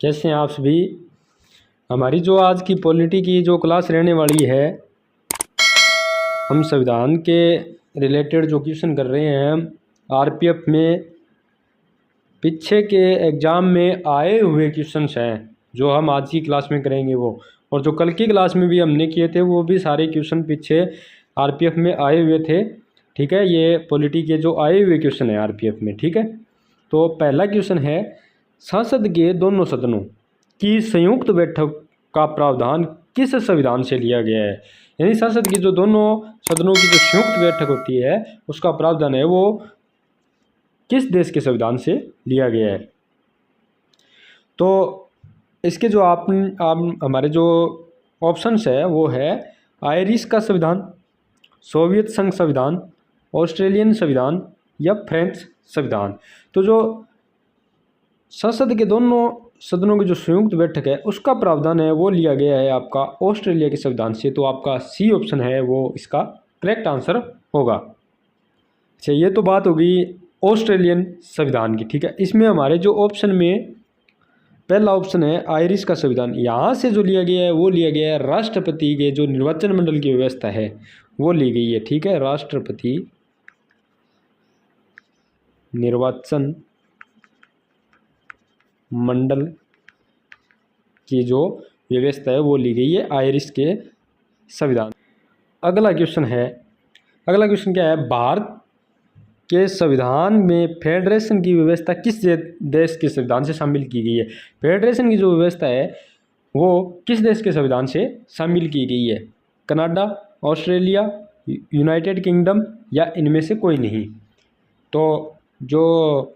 कैसे हैं आप सभी। हमारी जो आज की पॉलिटी की जो क्लास रहने वाली है, हम संविधान के रिलेटेड जो क्वेश्चन कर रहे हैं। आरपीएफ में पीछे के एग्ज़ाम में आए हुए क्वेश्चंस हैं जो हम आज की क्लास में करेंगे वो, और जो कल की क्लास में भी हमने किए थे वो भी सारे क्वेश्चन पीछे आरपीएफ में आए हुए थे। ठीक है, ये पॉलिटी के जो आए हुए क्वेश्चन हैं आरपीएफ में। ठीक है, तो पहला क्वेश्चन है, संसद के दोनों सदनों की संयुक्त बैठक का प्रावधान किस संविधान से लिया गया है। यानी संसद की जो दोनों सदनों की जो संयुक्त बैठक होती है उसका प्रावधान है वो किस देश के संविधान से लिया गया है। तो इसके जो आप हमारे जो ऑप्शंस है वो है आयरिश का संविधान, सोवियत संघ संविधान, ऑस्ट्रेलियन संविधान या फ्रेंच संविधान। तो जो संसद के दोनों सदनों की जो संयुक्त बैठक है उसका प्रावधान है वो लिया गया है आपका ऑस्ट्रेलिया के संविधान से। तो आपका सी ऑप्शन है वो इसका करेक्ट आंसर होगा। अच्छा, ये तो बात होगी ऑस्ट्रेलियन संविधान की। ठीक है, इसमें हमारे जो ऑप्शन में पहला ऑप्शन है आयरिश का संविधान, यहाँ से जो लिया गया है वो लिया गया है राष्ट्रपति के जो निर्वाचन मंडल की व्यवस्था है वो ली गई है। ठीक है, राष्ट्रपति निर्वाचन मंडल की जो व्यवस्था है वो ली गई है आयरिश के संविधान। अगला क्वेश्चन क्या है, भारत के संविधान में फेडरेशन की व्यवस्था किस देश के संविधान से शामिल की गई है। फेडरेशन की जो व्यवस्था है वो किस देश के संविधान से शामिल की गई है, कनाडा, ऑस्ट्रेलिया, यूनाइटेड किंगडम या इनमें से कोई नहीं। तो जो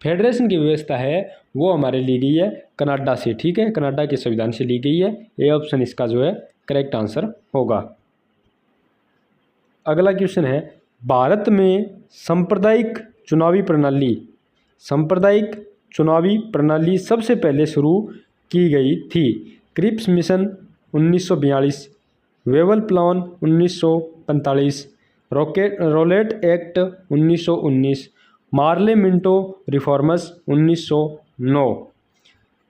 फेडरेशन की व्यवस्था है वो हमारे ली गई है कनाडा से। ठीक है, कनाडा के संविधान से ली गई है। ये ऑप्शन इसका जो है करेक्ट आंसर होगा। अगला क्वेश्चन है, भारत में सांप्रदायिक चुनावी प्रणाली सबसे पहले शुरू की गई थी। Cripps Mission 1942, Wavell Plan 1945, Rowlatt Act 1919, Morley Minto Reforms 1909।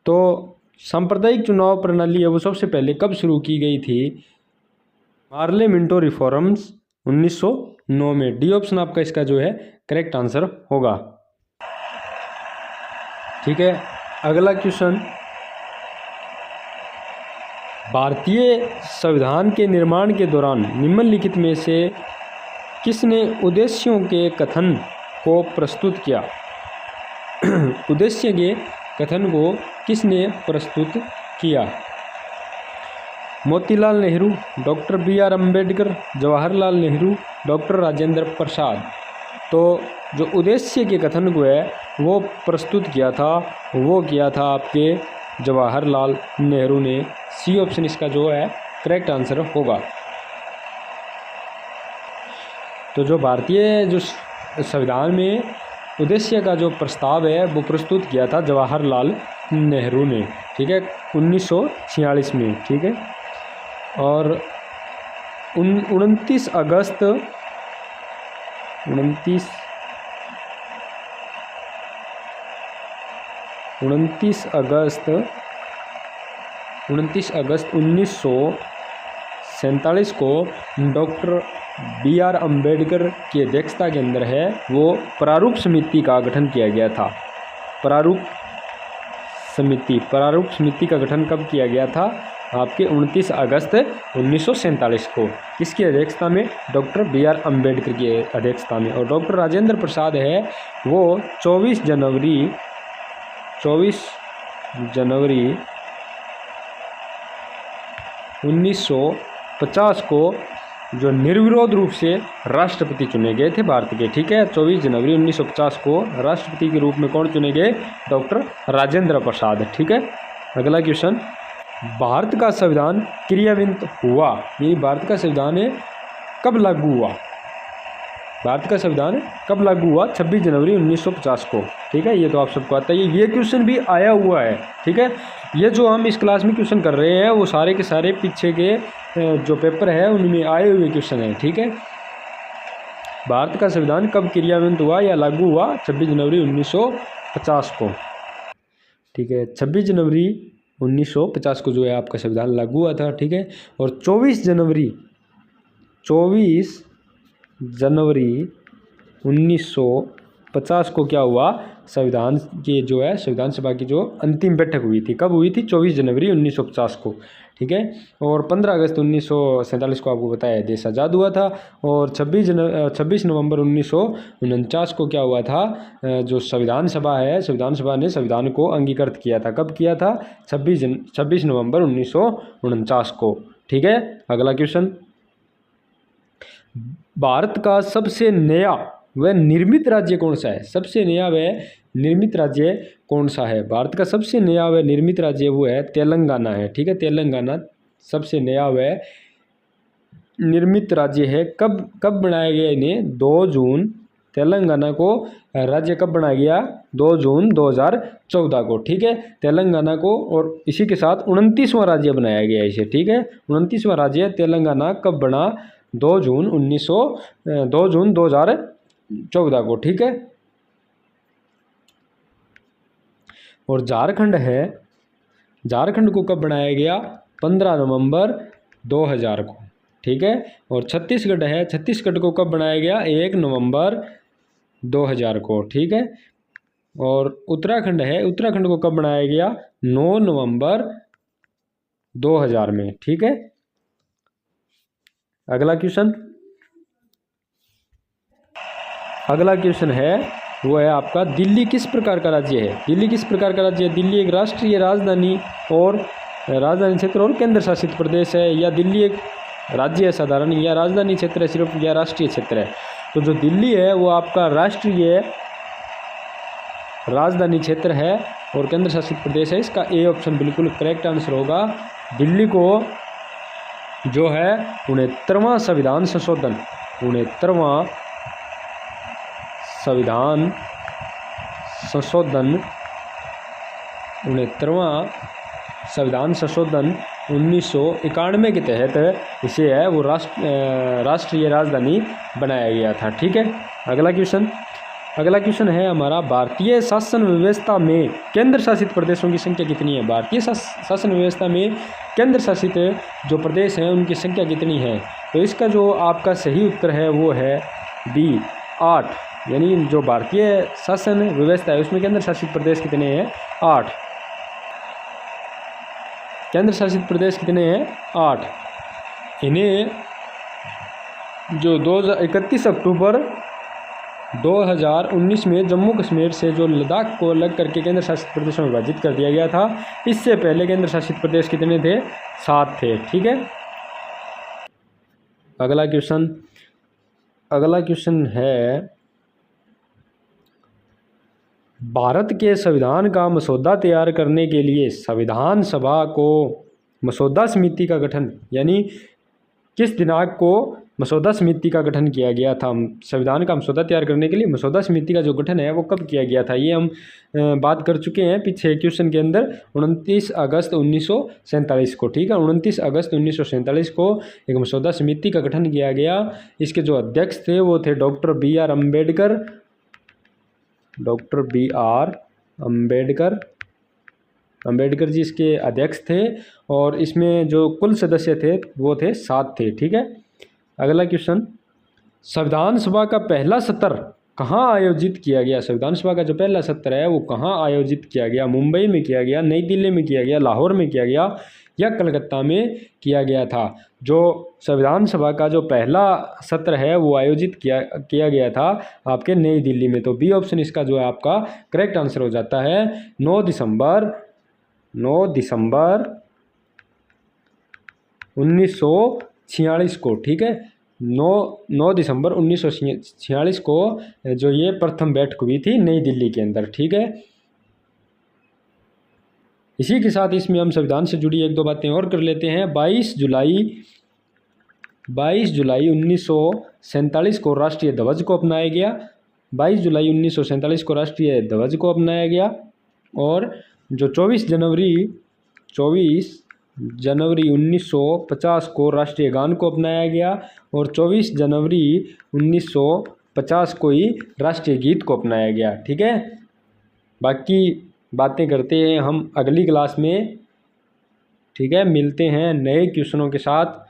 तो सांप्रदायिक चुनाव प्रणाली है वो सबसे पहले कब शुरू की गई थी, मार्ले मिंटो रिफॉर्म्स 1909 में। डी ऑप्शन आपका इसका जो है करेक्ट आंसर होगा। ठीक है, अगला क्वेश्चन, भारतीय संविधान के निर्माण के दौरान निम्नलिखित में से किसने उद्देश्यों के कथन को प्रस्तुत किया। उद्देश्य के कथन को किसने प्रस्तुत किया, Motilal Nehru, doctor B R. Ambedkar, Jawaharlal Nehru, doctor Rajendra Prasad. तो जो उद्देश्य के कथन को है वो प्रस्तुत किया था वो किया था आपके जवाहरलाल नेहरू ने। सी ऑप्शन इसका जो है करेक्ट आंसर होगा। तो जो भारतीय जो संविधान में उद्देश्य का जो प्रस्ताव है वो प्रस्तुत किया था जवाहरलाल नेहरू ने। ठीक है, 1946 में। ठीक है, और 29 अगस्त 1947 को डॉक्टर बी.आर. अम्बेडकर की अध्यक्षता के अंदर है वो प्रारूप समिति का गठन किया गया था। प्रारूप समिति का गठन कब किया गया था, आपके 29 अगस्त 1947 को। किसकी अध्यक्षता में, डॉक्टर बी.आर. अम्बेडकर की अध्यक्षता में। और डॉक्टर राजेंद्र प्रसाद है वो 24 जनवरी 1950 को जो निर्विरोध रूप से राष्ट्रपति चुने गए थे भारत के। ठीक है, 24 जनवरी 1950 को राष्ट्रपति के रूप में कौन चुने गए, डॉक्टर राजेंद्र प्रसाद। ठीक है, अगला क्वेश्चन, भारत का संविधान क्रियान्वित हुआ, यानी भारत का संविधान कब लागू हुआ। भारत का संविधान कब लागू हुआ, 26 जनवरी 1950 को। ठीक है, ये तो आप सबको आता है, ये क्वेश्चन भी आया हुआ है। ठीक है, ये जो हम इस क्लास में क्वेश्चन कर रहे हैं वो सारे के सारे पीछे के जो पेपर है उनमें आए हुए क्वेश्चन हैं। ठीक है, भारत का संविधान कब क्रियान्वित हुआ या लागू हुआ, 26 जनवरी 1950 को। ठीक है। 26 जनवरी 1950 को जो है आपका संविधान लागू हुआ था, ठीक है। और 24 जनवरी 1950 को क्या हुआ, संविधान की जो है संविधान सभा की जो अंतिम बैठक हुई थी, कब हुई थी, 24 जनवरी 1950 को, ठीक है। और 15 अगस्त 1947 को आपको बताया देश आज़ाद हुआ था। और 26 नवंबर 1949 को क्या हुआ था, जो संविधान सभा है, संविधान सभा ने संविधान को अंगीकृत किया था। कब किया था, 26 नवंबर 1949 को, ठीक है। अगला क्वेश्चन, भारत का सबसे नया व निर्मित राज्य कौन सा है? सबसे नया व निर्मित राज्य कौन सा है? भारत का सबसे नया व निर्मित राज्य वो है तेलंगाना है, ठीक है। तेलंगाना सबसे नया व निर्मित राज्य है। कब बनाया गया इन्हें? 2 जून। तेलंगाना को राज्य कब बनाया गया? 2 जून 2014 को, ठीक है, तेलंगाना को। और इसी के साथ 29वां राज्य बनाया गया इसे, ठीक है। 29वां राज्य तेलंगाना कब बना? 2 जून 2014 को, ठीक है। और झारखंड है, झारखंड को कब बनाया गया? 15 नवंबर 2000 को, ठीक है। और छत्तीसगढ़ है, छत्तीसगढ़ को कब बनाया गया? 1 नवंबर 2000 को, ठीक है। और उत्तराखंड है, उत्तराखंड को कब बनाया गया? 9 नवंबर 2000 में, ठीक है। अगला क्वेश्चन है वो है आपका, दिल्ली किस प्रकार का राज्य है? दिल्ली किस प्रकार का राज्य है? दिल्ली एक राष्ट्रीय राजधानी और राजधानी क्षेत्र और केंद्र शासित प्रदेश है, या दिल्ली एक राज्य है साधारण, या राजधानी क्षेत्र है सिर्फ, या राष्ट्रीय क्षेत्र है? तो जो दिल्ली है वो आपका राष्ट्रीय राजधानी क्षेत्र है और केंद्र शासित प्रदेश है। इसका ए ऑप्शन बिल्कुल करेक्ट आंसर होगा। दिल्ली को जो है 69वां संविधान संशोधन, 69वां संविधान संशोधन 1991 के तहत इसे है वो राष्ट्रीय राजधानी बनाया गया था, ठीक है। अगला क्वेश्चन है हमारा, भारतीय शासन व्यवस्था में केंद्र शासित प्रदेशों की संख्या कितनी है? भारतीय शासन व्यवस्था में केंद्र शासित जो प्रदेश हैं उनकी संख्या कितनी है? तो इसका जो आपका सही उत्तर है वो है बी 8, यानी जो भारतीय शासन व्यवस्था है उसमें केंद्र शासित प्रदेश कितने हैं? 8। केंद्र शासित प्रदेश कितने हैं? 8। इन्हें जो 31 अक्टूबर 2019 में जम्मू कश्मीर से जो लद्दाख को अलग करके केंद्र शासित प्रदेशों में विभाजित कर दिया गया था। इससे पहले केंद्र शासित प्रदेश कितने थे? 7 थे, ठीक है। अगला क्वेश्चन है, भारत के संविधान का मसौदा तैयार करने के लिए संविधान सभा को मसौदा समिति का गठन, यानी किस दिनांक को मसौदा समिति का गठन किया गया था? संविधान का मसौदा तैयार करने के लिए मसौदा समिति का जो गठन है वो कब किया गया था? ये हम बात कर चुके हैं पीछे क्वेश्चन के अंदर, 29 अगस्त 1947 को, ठीक है। 29 अगस्त 1947 को एक मसौदा समिति का गठन किया गया। इसके जो अध्यक्ष थे वो थे doctor B are Ambedkar ji इसके अध्यक्ष थे। और इसमें जो कुल सदस्य थे वो थे 7 थे, ठीक है। अगला क्वेश्चन, संविधान सभा का पहला सत्र कहाँ आयोजित किया गया? संविधान सभा का जो पहला सत्र है वो कहाँ आयोजित किया गया? मुंबई में किया गया, नई दिल्ली में किया गया, लाहौर में किया गया, या कलकत्ता में किया गया था? जो संविधान सभा का जो पहला सत्र है वो आयोजित किया गया था आपके नई दिल्ली में। तो बी ऑप्शन इसका जो है आपका करेक्ट आंसर हो जाता है। 9 दिसंबर 1946 को, ठीक है। 9 दिसंबर 1946 को जो ये प्रथम बैठक हुई थी नई दिल्ली के अंदर, ठीक है। इसी के साथ इसमें हम संविधान से जुड़ी 1-2 बातें और कर लेते हैं। 22 जुलाई 1947 को राष्ट्रीय ध्वज को अपनाया गया। 22 जुलाई 1947 को राष्ट्रीय ध्वज को अपनाया गया। और जो 24 जनवरी 1950 को राष्ट्रीय गान को अपनाया गया। और 24 जनवरी 1950 को ही राष्ट्रीय गीत को अपनाया गया, ठीक है। बाकी बातें करते हैं हम अगली क्लास में। ठीक है, मिलते हैं नए क्वेश्चनों के साथ।